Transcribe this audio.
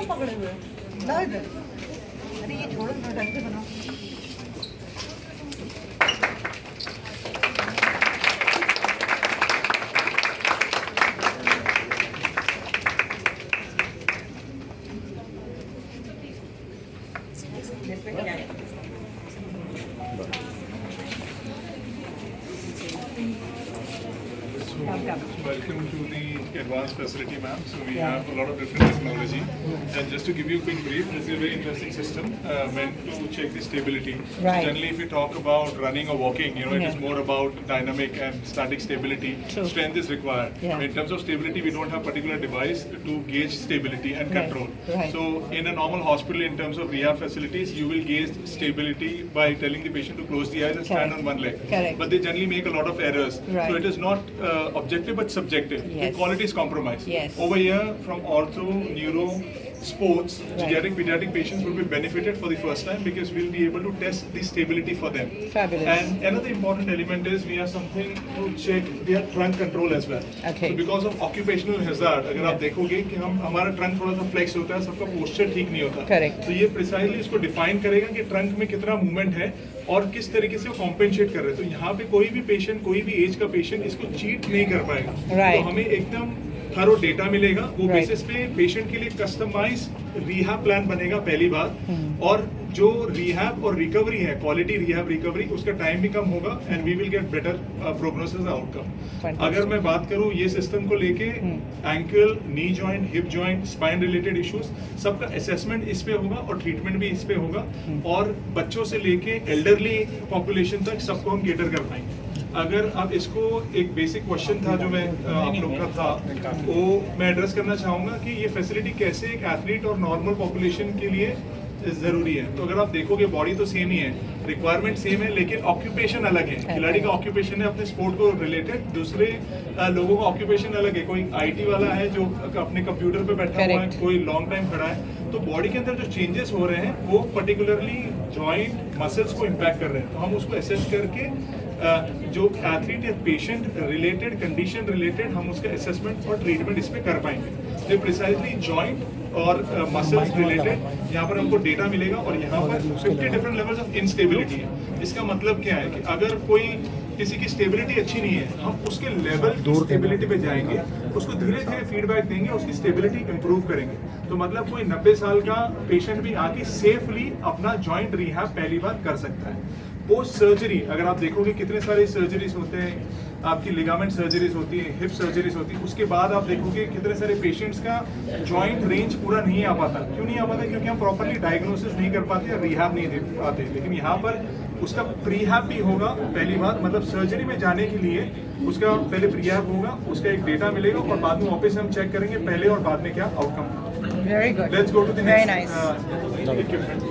क्यों पकड़े हुए हो? लाओ इधर। अरे ये छोड़ो ना, ढंग से बनाओ। Welcome to the advanced facility, ma'am. So we have a lot of different technology. And just to give you a quick brief, this is a very interesting system meant to check the stability. Right. So generally, if we talk about running or walking, it is more about dynamic and static stability. True. Strength is required. Yeah. In terms of stability, we don't have particular device to gauge stability and Right. control. Right. So in a normal hospital, in terms of rehab facilities, you will gauge stability by telling the patient to close the eyes and stand Correct. on one leg. Correct. But they generally make a lot of errors. Right. So it is not objective but subjective. Yes. The quality is compromised. Yes. Over here, from ortho, neuro, sports, Right. geriatric, pediatric patients will be benefited for the first time because we'll be able to test the stability for them. Fabulous. And another important element is we have something to check their trunk control as well. Okay. So because of occupational hazard, अगर आप देखोगे कि हमारा trunk थोड़ा सा flex होता है, सबका पोस्चर ठीक नहीं होता. Correct. तो ये प्रिसाइजली इसको डिफाइन करेगा कि ट्रंक में कितना मूवमेंट है और किस तरीके से वो कॉम्पेंसेट कर रहे हैं. तो यहाँ पे कोई भी पेशेंट, कोई भी एज का पेशेंट इसको चीट नहीं कर पाएगा. Right. तो हमें एकदम थरो डेटा मिलेगा, वो Right. बेसिस पे पेशेंट के लिए कस्टमाइज रिहैब प्लान बनेगा पहली बात. और जो रिहैब और रिकवरी है, क्वालिटी रिहैब रिकवरी, उसका टाइम भी कम होगा and we will get better prognosis outcome. Fantastic. अगर मैं बात करूँ ये सिस्टम को लेके, ankle, knee joint, hip joint, spine related issues, सबका असेसमेंट इस पे होगा और ट्रीटमेंट भी इस पे होगा. और बच्चों से लेके एल्डरली पॉपुलेशन तक सबको हम केटर कर पाएंगे. अगर अब इसको एक बेसिक क्वेश्चन था जो मैं आप लोग का था, वो मैं एड्रेस करना चाहूँगा कि ये फैसिलिटी कैसे एक एथलीट और नॉर्मल पॉपुलेशन के लिए ज़रूरी है. तो अगर आप देखोगे बॉडी तो सेम ही है, रिक्वायरमेंट सेम है, लेकिन ऑक्यूपेशन अलग है. खिलाड़ी का ऑक्यूपेशन है अपने स्पोर्ट को रिलेटेड, दूसरे लोगों का ऑक्यूपेशन अलग है. कोई आईटी वाला है जो अपने कंप्यूटर पे बैठा हुआ है, कोई लॉन्ग टाइम खड़ा है. तो बॉडी के अंदर जो चेंजेस हो रहे हैं वो पर्टिकुलरली जॉइंट मसल्स को इम्पैक्ट कर रहे हैं. तो हम उसको असेस करके जो एथलीट या पेशेंट रिलेटेड, कंडीशन रिलेटेड, हम उसका असेसमेंट और ट्रीटमेंट इस पे कर पाएंगे. तो प्रिसाइजली जॉइंट और मसल्स रिलेटेड यहाँ पर हमको डेटा मिलेगा. और यहाँ पर 50 डिफरेंट लेवल्स ऑफ इंस्टेबिलिटी है. इसका मतलब क्या है कि अगर कोई किसी की स्टेबिलिटी अच्छी नहीं है, हम उसके लेवल की स्टेबिलिटी पे जाएंगे, उसको धीरे धीरे फीडबैक देंगे, उसकी स्टेबिलिटी इंप्रूव करेंगे. तो मतलब कोई 90 साल का पेशेंट भी आके सेफली अपना जॉइंट रिहैब पहली बार कर सकता है. पोस्ट सर्जरी अगर आप देखोगे कितने सारे सर्जरीज होते हैं, आपकी लिगामेंट सर्जरीज होती है, हिप सर्जरीज होती है, उसके बाद आप देखोगे कितने सारे पेशेंट्स का जॉइंट रेंज पूरा नहीं आ पाता. क्यों नहीं आ पाता? क्योंकि हम प्रॉपर्ली डायग्नोसिस नहीं कर पाते, रिहैब नहीं दे पाते. लेकिन यहाँ पर उसका प्रीहैब भी होगा. पहली बात मतलब सर्जरी में जाने के लिए उसका पहले प्रीहैब होगा, उसका एक डेटा मिलेगा और बाद में वापस हम चेक करेंगे पहले और बाद में क्या outcome. Very good. Let's go to the Very next nice. Equipment.